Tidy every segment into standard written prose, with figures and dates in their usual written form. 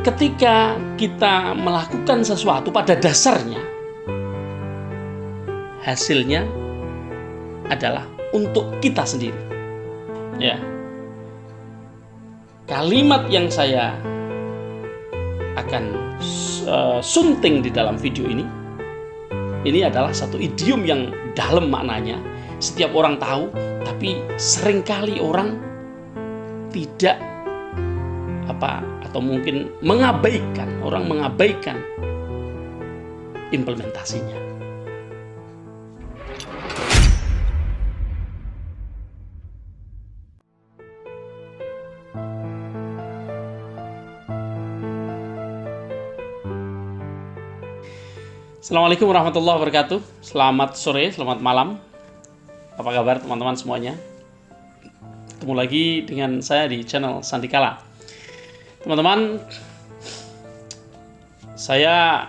ketika kita melakukan sesuatu pada dasarnya, hasilnya adalah untuk kita sendiri. Ya. Kalimat yang saya akan sunting di dalam video ini adalah satu idiom yang dalam maknanya. Setiap orang tahu, tapi seringkali orang tidak atau mungkin mengabaikan implementasinya. Assalamualaikum warahmatullahi wabarakatuh. Selamat sore, selamat malam. Apa kabar teman-teman semuanya? Ketemu lagi dengan saya di channel Sandikala. Teman-teman, saya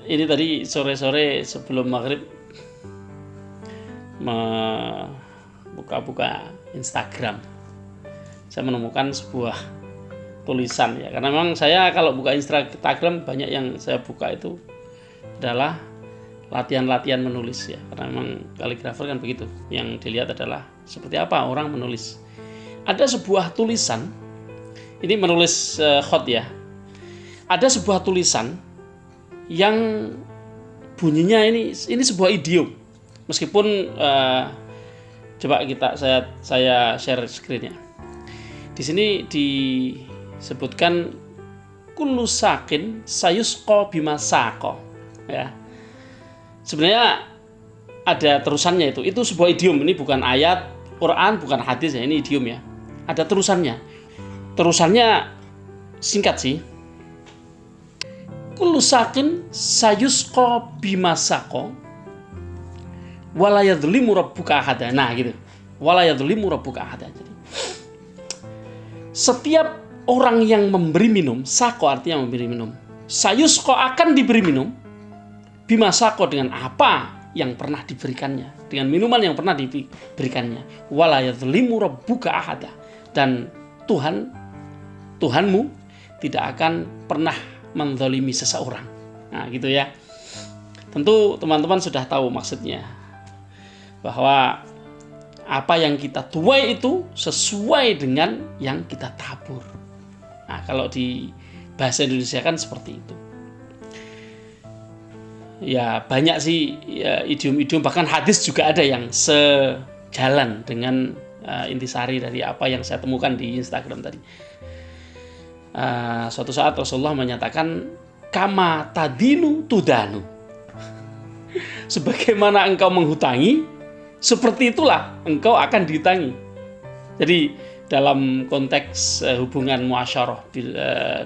ini tadi sore-sore sebelum maghrib buka Instagram. Saya menemukan sebuah tulisan ya, karena memang saya kalau buka Instagram banyak yang saya buka itu adalah latihan-latihan menulis ya, karena memang kaligrafer kan begitu, yang dilihat adalah seperti apa orang menulis. Ada sebuah tulisan, ini menulis khot ya, ada sebuah tulisan yang bunyinya ini sebuah idiom, meskipun coba saya share screen-nya. Di sini disebutkan kullu sakin sayusqa bima saqa. Ya, sebenarnya ada terusannya itu sebuah idiom. Ini bukan ayat Quran, bukan hadis ya, ini idiom ya. Ada terusannya. Terusannya singkat sih. Kullu sakin sayusqa bima saqa wala yadhlimu rabbuka ahada. Nah, gitu. Wala yadhlimu rabbuka ahada. Jadi setiap orang yang memberi minum, saqa artinya memberi minum. Sayusqa akan diberi minum bima saqa dengan apa yang pernah diberikannya, dengan minuman yang pernah diberikannya. Wala yadhlimu rabbuka ahada, dan Tuhanmu tidak akan pernah menzalimi seseorang. Nah, gitu ya. Tentu teman-teman sudah tahu maksudnya, bahwa apa yang kita tuai itu sesuai dengan yang kita tabur. Nah, kalau di bahasa Indonesia kan seperti itu. Ya, banyak sih ya, idiom-idiom, bahkan hadis juga ada yang sejalan dengan intisari dari apa yang saya temukan di Instagram tadi. Suatu saat Rasulullah menyatakan kama tadinu tudanu. Sebagaimana engkau menghutangi, seperti itulah engkau akan dihutangi. Jadi dalam konteks hubungan muasyarah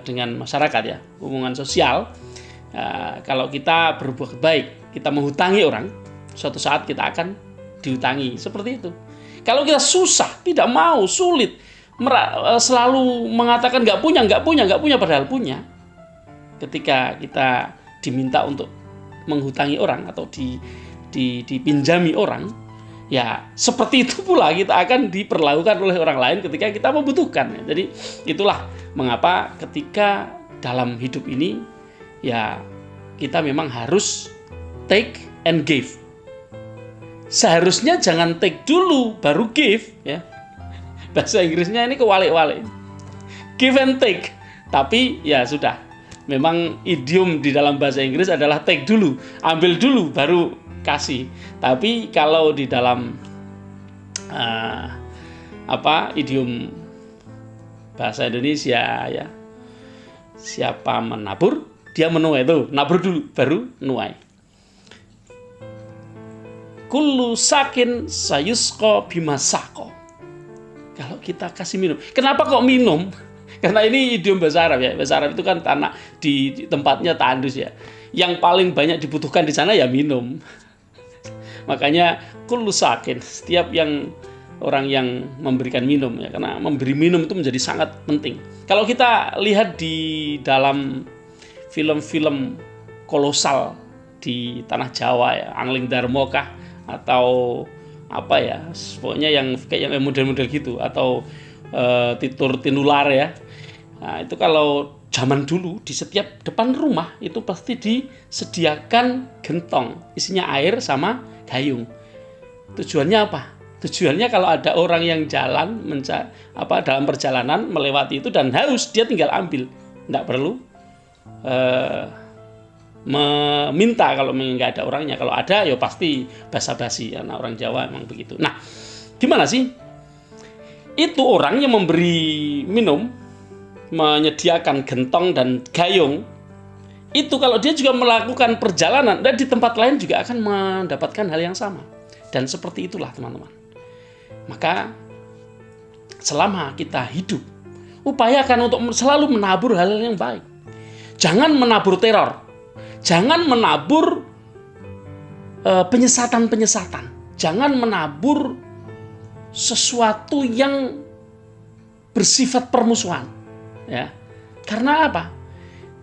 dengan masyarakat ya, hubungan sosial, kalau kita berbuat baik, kita menghutangi orang, suatu saat kita akan dihutangi. Seperti itu. Kalau kita susah, tidak mau, sulit, selalu mengatakan nggak punya, padahal punya. Ketika kita diminta untuk menghutangi orang atau dipinjami orang, ya seperti itu pula kita akan diperlakukan oleh orang lain ketika kita membutuhkan. Jadi itulah mengapa ketika dalam hidup ini ya kita memang harus take and give. Seharusnya jangan take dulu baru give ya. Bahasa Inggrisnya ini kewalik-walik. Give and take. Tapi ya sudah. Memang idiom di dalam bahasa Inggris adalah take dulu, ambil dulu baru kasih. Tapi kalau di dalam idiom bahasa Indonesia ya, siapa menabur dia menuai, itu nabur dulu baru nuai. Kullu sakin sayusqa bima saqa. Kalau kita kasih minum, kenapa kok minum? Karena ini idiom bahasa Arab ya. Bahasa Arab itu kan tanah di tempatnya tandus ya. Yang paling banyak dibutuhkan di sana ya minum. Makanya kullu sakin, setiap orang yang memberikan minum ya, karena memberi minum itu menjadi sangat penting. Kalau kita lihat di dalam film-film kolosal di tanah Jawa ya, Angling Darmo kah atau apa ya, pokoknya yang kayak yang model-model gitu, atau Titur Tinular ya. Nah, itu kalau zaman dulu di setiap depan rumah itu pasti disediakan gentong, isinya air sama gayung. Tujuannya apa? Tujuannya kalau ada orang yang jalan dalam perjalanan melewati itu dan haus, dia tinggal ambil, tidak perlu meminta kalau nggak ada orangnya. Kalau ada ya pasti basa-basi, karena orang Jawa emang begitu. Nah, gimana sih? Itu orang yang memberi minum, menyediakan gentong dan gayung, itu kalau dia juga melakukan perjalanan dan di tempat lain juga akan mendapatkan hal yang sama. Dan seperti itulah teman-teman. Maka selama kita hidup, upayakan untuk selalu menabur hal yang baik. Jangan menabur teror. Jangan menabur penyesatan-penyesatan. Jangan menabur sesuatu yang bersifat permusuhan. Ya. Karena apa?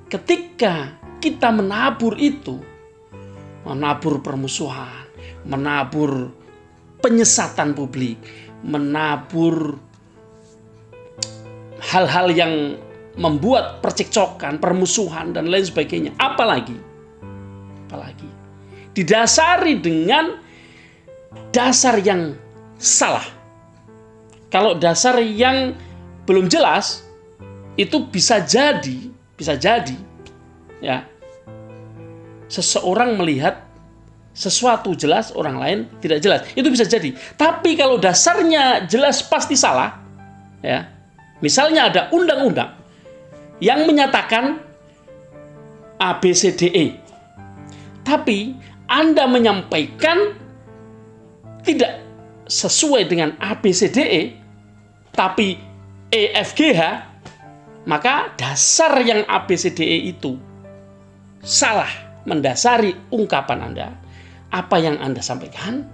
Ketika kita menabur itu, menabur permusuhan, menabur penyesatan publik, menabur hal-hal yang membuat percekcokan, permusuhan dan lain sebagainya. Apalagi didasari dengan dasar yang salah. Kalau dasar yang belum jelas, itu bisa jadi ya, seseorang melihat sesuatu jelas, orang lain tidak jelas. Itu bisa jadi. Tapi kalau dasarnya jelas pasti salah, ya. Misalnya ada undang-undang yang menyatakan ABCDE, tapi Anda menyampaikan tidak sesuai dengan ABCDE, tapi EFGH, maka dasar yang ABCDE itu salah mendasari ungkapan Anda. Apa yang Anda sampaikan,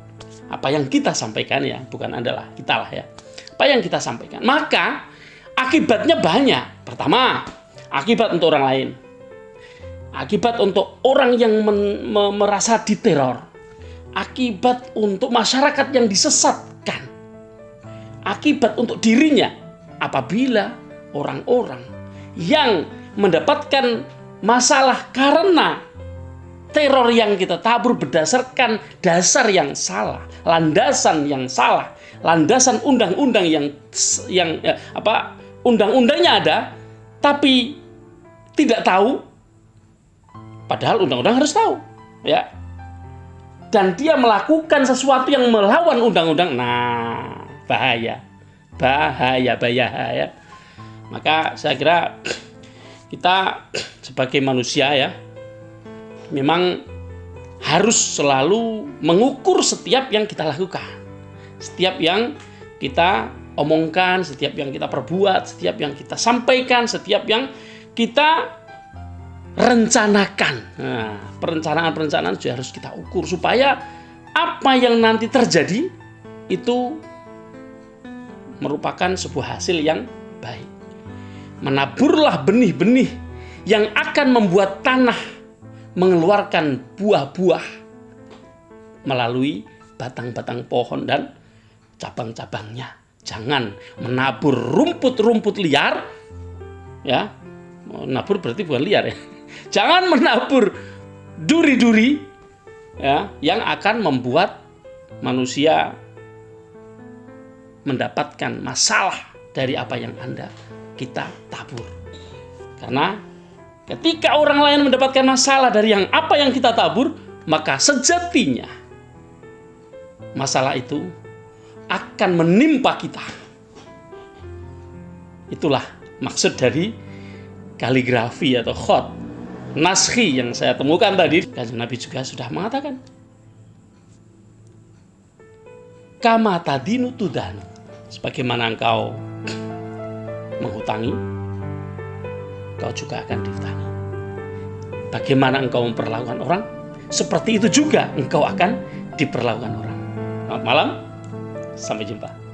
apa yang kita sampaikan, ya, bukan Anda lah, kita lah, ya. Apa yang kita sampaikan, maka akibatnya banyak. Pertama, akibat untuk orang lain. Akibat untuk orang yang merasa diteror. Akibat untuk masyarakat yang disesatkan. Akibat untuk dirinya apabila orang-orang yang mendapatkan masalah karena teror yang kita tabur berdasarkan dasar yang salah, landasan yang salah, landasan undang-undang undang-undangnya ada tapi tidak tahu, padahal undang-undang harus tahu, ya. Dan dia melakukan sesuatu yang melawan undang-undang. Nah, bahaya. Ya. Maka saya kira kita sebagai manusia, ya, memang harus selalu mengukur setiap yang kita lakukan, setiap yang kita omongkan, setiap yang kita perbuat, setiap yang kita sampaikan, setiap yang kita rencanakan. Nah, perencanaan juga harus kita ukur supaya apa yang nanti terjadi itu merupakan sebuah hasil yang baik. Menaburlah benih-benih yang akan membuat tanah mengeluarkan buah-buah melalui batang-batang pohon dan cabang-cabangnya. Jangan menabur rumput-rumput liar, ya. Menabur berarti bukan liar, ya. Jangan menabur duri-duri, ya, yang akan membuat manusia mendapatkan masalah dari apa yang kita tabur. Karena ketika orang lain mendapatkan masalah dari apa yang kita tabur, maka sejatinya masalah itu akan menimpa kita. Itulah maksud dari kaligrafi atau khot naskhi yang saya temukan tadi. Kanjeng Nabi juga sudah mengatakan, kama tadinu tudanu, sebagaimana engkau menghutangi, engkau juga akan dihutangi. Bagaimana engkau memperlakukan orang, seperti itu juga engkau akan diperlakukan orang. Selamat malam, sampai jumpa.